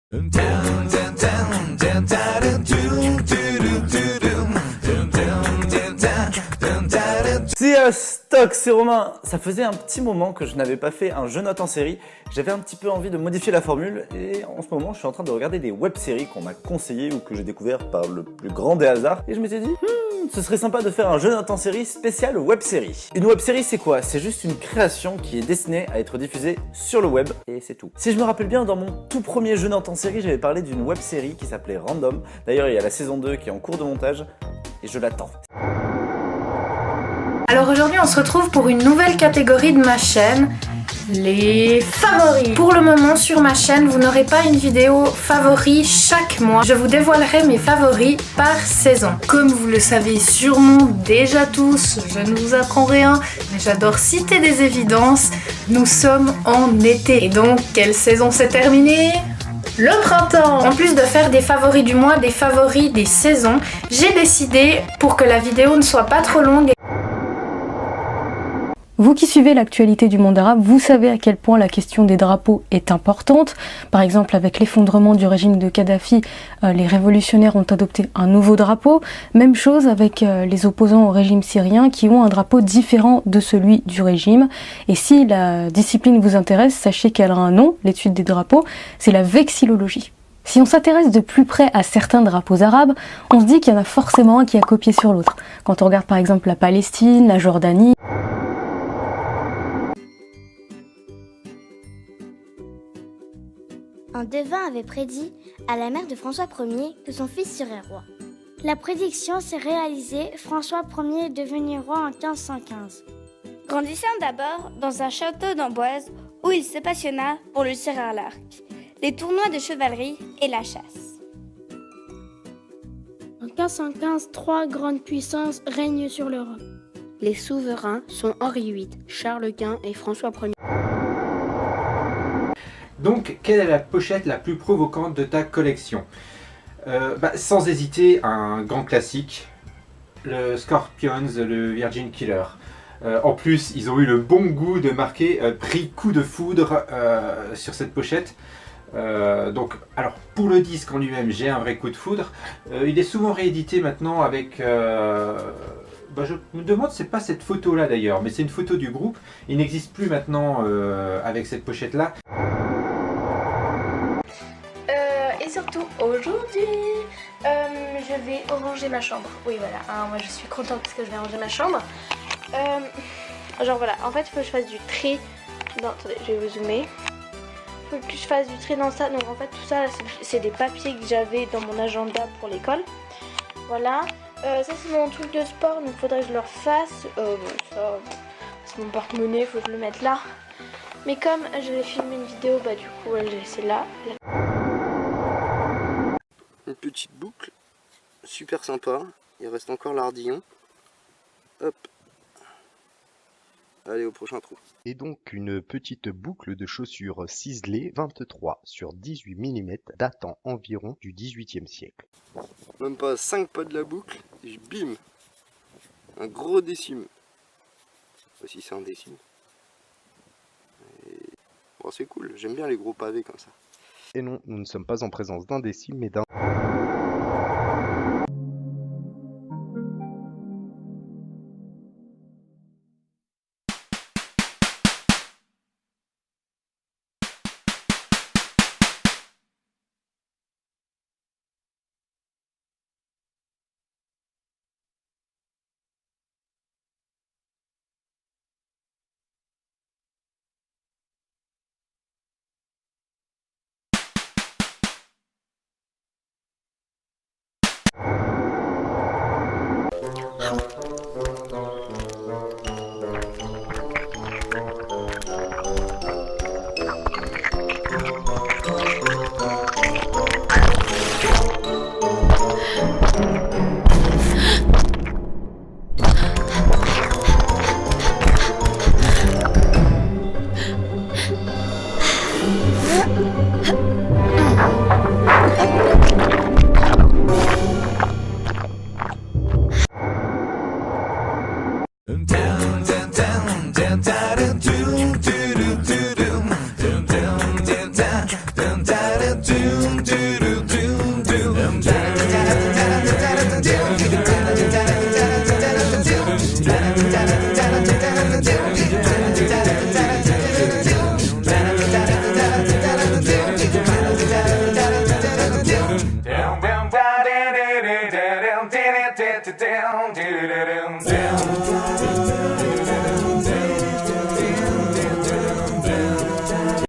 Si stock, c'est Romain. Ça faisait un petit moment que je n'avais pas fait un Je note en série. J'avais un petit peu envie de modifier la formule et en ce moment je suis en train de regarder des web-séries qu'on m'a conseillées ou que j'ai découvert par le plus grand des hasards et je m'étais dit ce serait sympa de faire un Je note en série spécial web-série. Une web-série c'est quoi? C'est juste une création qui est destinée à être diffusée sur le web et c'est tout. Si je me rappelle bien, dans mon tout premier Je note en série, j'avais parlé d'une web-série qui s'appelait Random. D'ailleurs il y a la saison 2 qui est en cours de montage et je l'attends. Alors aujourd'hui on se retrouve pour une nouvelle catégorie de ma chaîne, les favoris. Pour le moment sur ma chaîne vous n'aurez pas une vidéo favoris chaque mois. Je vous dévoilerai mes favoris par saison. Comme vous le savez sûrement déjà tous, je ne vous apprends rien, mais j'adore citer des évidences. Nous sommes en été. Et donc quelle saison s'est terminée ? Le printemps. En plus de faire des favoris du mois, des favoris des saisons, j'ai décidé, pour que la vidéo ne soit pas trop longue, vous qui suivez l'actualité du monde arabe, vous savez à quel point la question des drapeaux est importante. Par exemple, avec l'effondrement du régime de Kadhafi, les révolutionnaires ont adopté un nouveau drapeau. Même chose avec les opposants au régime syrien qui ont un drapeau différent de celui du régime. Et si la discipline vous intéresse, sachez qu'elle a un nom, l'étude des drapeaux, c'est la vexillologie. Si on s'intéresse de plus près à certains drapeaux arabes, on se dit qu'il y en a forcément un qui a copié sur l'autre. Quand on regarde par exemple la Palestine, la Jordanie... Un devin avait prédit à la mère de François Ier que son fils serait roi. La prédiction s'est réalisée, François Ier est devenu roi en 1515. Grandissant d'abord dans un château d'Amboise où il se passionna pour le tir à l'arc, les tournois de chevalerie et la chasse. En 1515, trois grandes puissances règnent sur l'Europe. Les souverains sont Henri VIII, Charles Quint et François Ier. Donc, quelle est la pochette la plus provocante de ta collection? Sans hésiter, un grand classique, le Scorpions, le Virgin Killer. En plus, ils ont eu le bon goût de marquer prix coup de foudre sur cette pochette. Donc, alors, pour le disque en lui-même, j'ai un vrai coup de foudre. Il est souvent réédité maintenant avec... je me demande, c'est pas cette photo-là d'ailleurs, mais c'est une photo du groupe. Il n'existe plus maintenant avec cette pochette-là. Et surtout aujourd'hui, je vais ranger ma chambre. Oui voilà, moi je suis contente parce que je vais ranger ma chambre. Genre voilà, en fait il faut que je fasse du tri. Non, attendez, je vais vous zoomer. Il faut que je fasse du tri dans ça. Donc en fait tout ça c'est des papiers que j'avais dans mon agenda pour l'école. Voilà. Ça c'est mon truc de sport, donc il faudrait que je le refasse. Ça c'est mon porte-monnaie, il faut que je le mette là. Mais comme je vais filmer une vidéo, du coup je vais laisser là. Une petite boucle, super sympa, il reste encore l'ardillon. Hop. Allez, au prochain trou. Et donc une petite boucle de chaussures ciselée 23 sur 18 mm datant environ du XVIIIe siècle. Même pas 5 pas de la boucle, et bim, un gros décime. Voici c'est un décime. Et... Bon, c'est cool, j'aime bien les gros pavés comme ça. Et non, nous ne sommes pas en présence d'un décime mais d'un... down, down, down, down, down, down, down.